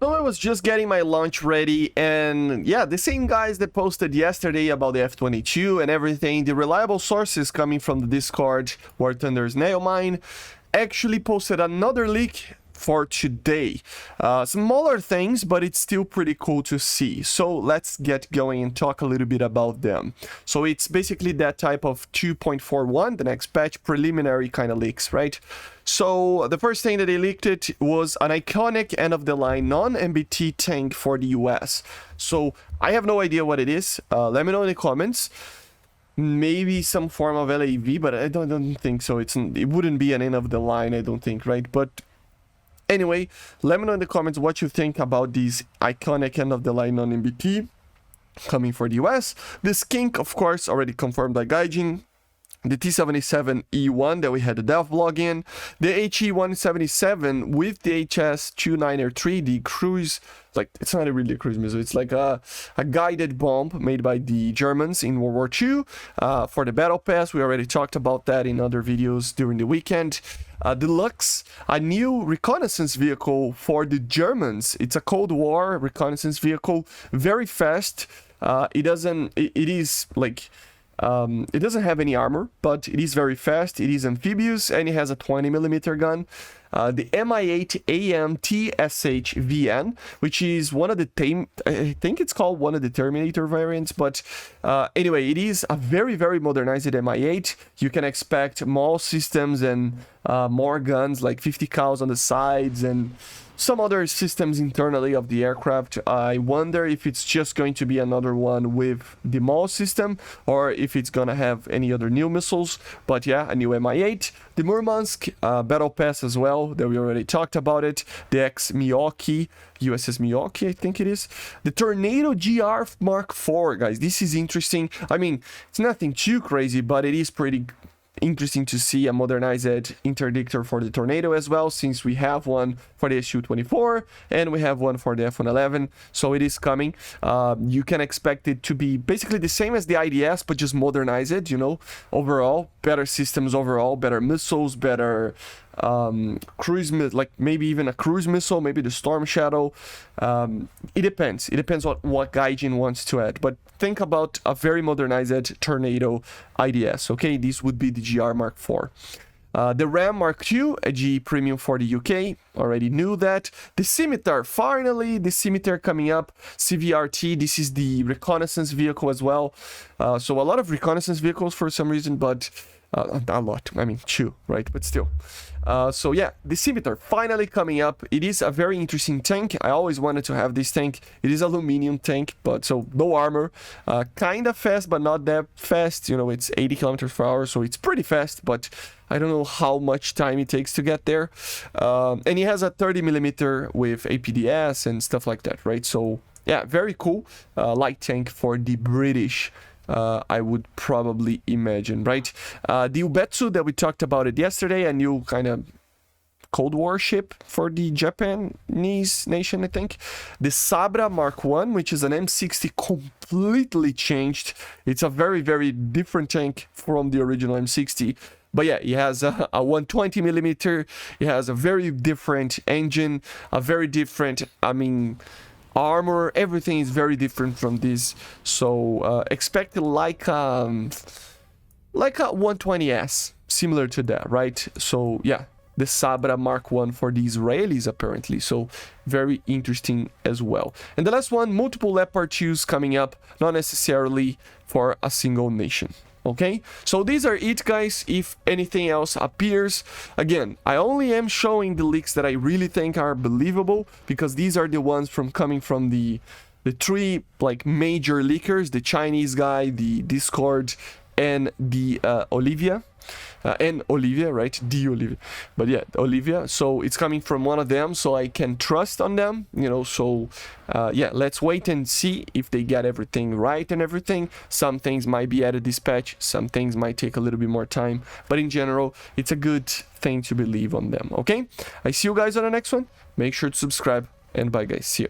So I was just getting my launch ready, and yeah, the same guys that posted yesterday about the F-22 and everything, the reliable sources coming from the Discord, War Thunder's nail mine, actually posted another leak for today. Smaller things, but it's still pretty cool to see. So let's get going and talk a little bit about them. So it's basically that type of 2.41, the next patch, preliminary kind of leaks, right? So the first thing that they leaked it was an iconic end-of-the-line non-MBT tank for the US. So I have no idea what it is. Let me know in the comments. Maybe some form of LAV, but I don't think so. It wouldn't be an end-of-the-line, I don't think, right? But anyway, let me know in the comments what you think about these iconic end-of-the-line non-MBT coming for the US. The skink, of course, already confirmed by Gaijin. The T77E1 that we had the dev vlog in. The HE177 with the HS29R3, the cruise, like, it's not really a cruise missile, it's like a guided bomb made by the Germans in World War II for the battle pass. We already talked about that in other videos during the weekend. Deluxe, a new reconnaissance vehicle for the Germans. It's a Cold War reconnaissance vehicle, very fast. It doesn't have any armor, but it is very fast, it is amphibious, and it has a 20mm gun. The Mi-8 AMT-SH-VN, which is one of the I think it's called one of the Terminator variants, but anyway, it is a very, very modernized Mi-8. You can expect more systems and more guns, like 50 cals on the sides, and some other systems internally of the aircraft. I wonder if it's just going to be another one with the MAW system, or if it's gonna have any other new missiles. But yeah, a new Mi-8. The Murmansk battle pass as well, that we already talked about it. The ex-Milwaukee, USS Milwaukee, I think it is. The Tornado GR Mark IV, guys. This is interesting. I mean, it's nothing too crazy, but it is pretty interesting to see a modernized interdictor for the Tornado as well, since we have one for the Su-24 and we have one for the F-111, so it is coming. You can expect it to be basically the same as the IDS, but just modernize it, you know, overall, better systems overall, better missiles, better cruise, like maybe even a cruise missile, maybe the Storm Shadow. It depends what Gaijin wants to add, but think about a very modernized Tornado IDS. Okay, this would be the GR Mark IV. The Ram Mark II, a GE Premium for the UK, already knew that. The SCIMITAR, finally, the SCIMITAR coming up, CVRT, this is the reconnaissance vehicle as well. So a lot of reconnaissance vehicles for some reason, but a lot, I mean, two, right, but still. So yeah, the SCIMITAR finally coming up. It is a very interesting tank. I always wanted to have this tank. It is aluminum tank, but so no armor, kind of fast, but not that fast. You know, it's 80 kilometers per hour, so it's pretty fast, but I don't know how much time it takes to get there. And it has a 30mm with APDS and stuff like that, right? So yeah, very cool. Light tank for the British, I would probably imagine, right? The Ubetsu that we talked about it yesterday, a new kind of Cold War ship for the Japanese nation, I think. The Sabra Mark I, which is an M60 completely changed. It's a very, very different tank from the original M60. But yeah, it has a 120mm. It has a very different engine, a very different, I mean, armor, everything is very different from this, so expect like a 120S, similar to that, right? So yeah, the Sabra Mark I for the Israelis apparently, so very interesting as well. And the last one, multiple Leopard 2s coming up, not necessarily for a single nation. Okay, so these are it, guys. If anything else appears, again, I only am showing the leaks that I really think are believable, because these are the ones coming from the three like major leakers: the Chinese guy, the Discord, and the Olivia. And Olivia, right? The Olivia. But yeah, Olivia. So it's coming from one of them, so I can trust on them, you know. So yeah, let's wait and see if they get everything right and everything. Some things might be added this patch, some things might take a little bit more time, but in general, it's a good thing to believe on them, okay? I see you guys on the next one. Make sure to subscribe, and bye guys. See you.